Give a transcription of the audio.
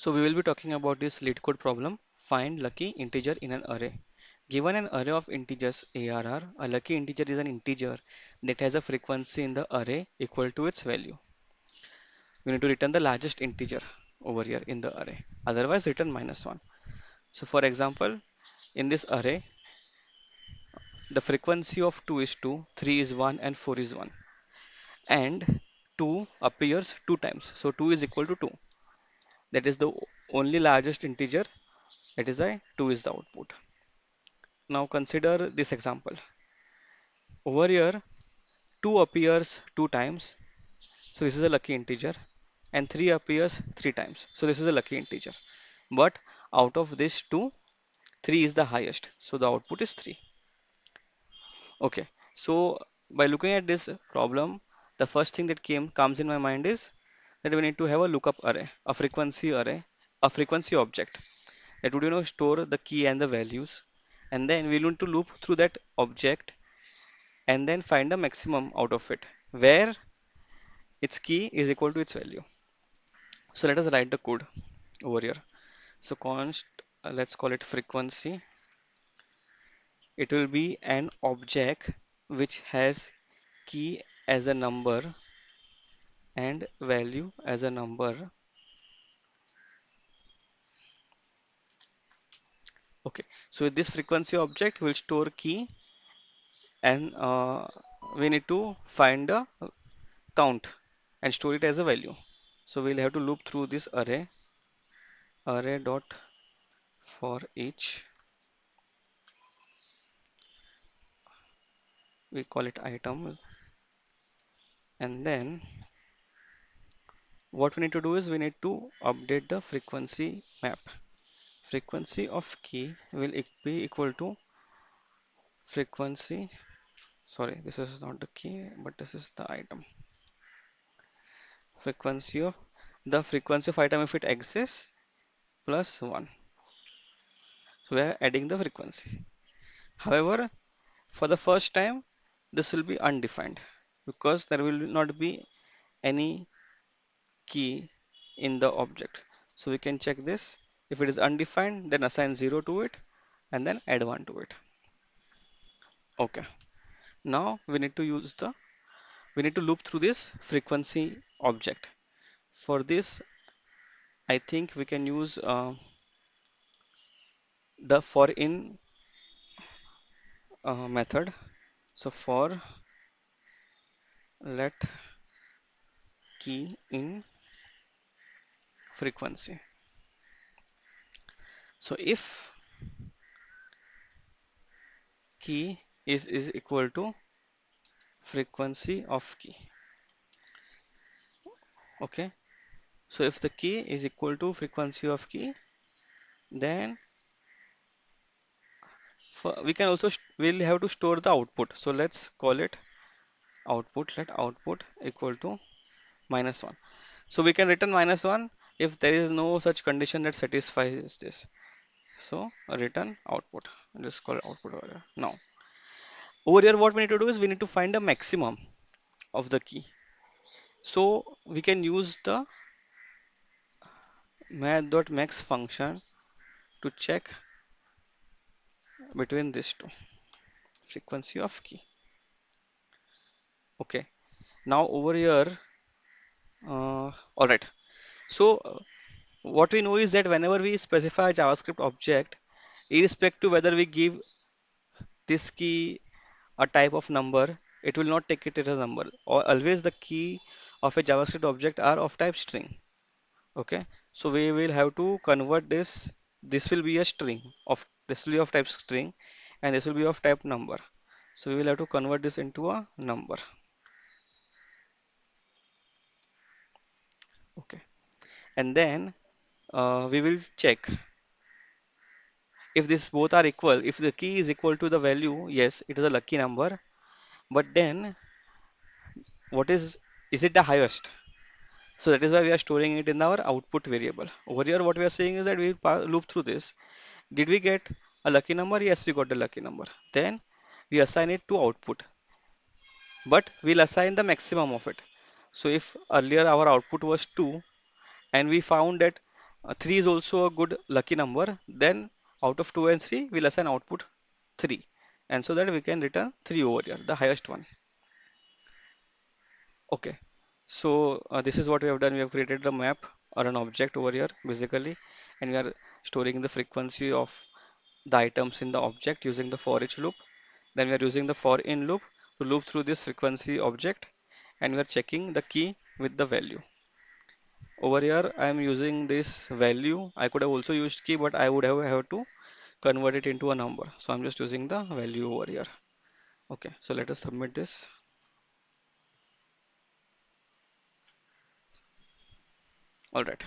So we will be talking about this Leetcode problem. Find lucky integer in an array. Given an array of integers ARR, a lucky integer is an integer that has a frequency in the array equal to its value. We need to return the largest integer over here in the array. Otherwise, return -1. So for example, in this array, the frequency of 2 is 2, 3 is 1, and 4 is 1. And 2 appears 2 times. So 2 is equal to 2. That is the only largest integer. That is why 2 is the output. Now consider this example. Over here, 2 appears 2 times, so this is a lucky integer, and 3 appears 3 times, so this is a lucky integer. But out of this 2, 3 is the highest, so the output is 3. Okay, so by looking at this problem, the first thing that comes in my mind is that we need to have a lookup array, a frequency object that would store the key and the values, and then we need to loop through that object and then find a maximum out of it where its key is equal to its value. So let us write the code over here. So let's call it frequency. It will be an object which has key as a number and value as a number. Okay, so this frequency object will store key, and we need to find the count and store it as a value. So we'll have to loop through this array dot for each. We call it item, and then what we need to do is we need to update the frequency map. Frequency of key will be equal to frequency. Sorry, this is not the key, but this is the item. Frequency of the frequency of item if it exists plus 1. So we are adding the frequency. However, for the first time, this will be undefined because there will not be any key in the object. So we can check this. If it is undefined, then assign 0 to it and then add 1 to it. Okay. Now we need to loop through this frequency object. For this, I think we can use the for in method. So for let key in frequency. So if key is equal to frequency of key. Okay. So if the key is equal to frequency of key, then we can also we'll have to store the output. So let's call it output. Let output equal to -1. So we can return -1 if there is no such condition that satisfies this. So return output. Just call it output over here. Now over here, what we need to do is we need to find the maximum of the key. So we can use the math.max function to check between these two frequency of key. Okay. Now over here, all right. So what we know is that whenever we specify a JavaScript object, irrespective whether we give this key a type of number, it will not take it as a number. Or always the key of a JavaScript object are of type string. Okay, so we will have to convert this. This will be a string of this will be of type string, and this will be of type number. So we will have to convert this into a number. Okay, and then we will check if this both are equal. If the key is equal to the value, yes, it is a lucky number. But then what is it the highest? So that is why we are storing it in our output variable. Over here, what we are saying is that we loop through this. Did we get a lucky number? Yes, we got a lucky number. Then we assign it to output, but we'll assign the maximum of it. So if earlier our output was 2 and we found that 3 is also a good lucky number. Then out of 2 and 3, we'll assign output 3. And so that we can return 3 over here, the highest one. Okay. So this is what we have done. We have created the map or an object over here basically, and we are storing the frequency of the items in the object using the for each loop. Then we are using the for in loop to loop through this frequency object, and we are checking the key with the value. Over here, I am using this value. I could have also used key, but I would have to convert it into a number. So I'm just using the value over here. Okay, so let us submit this. All right.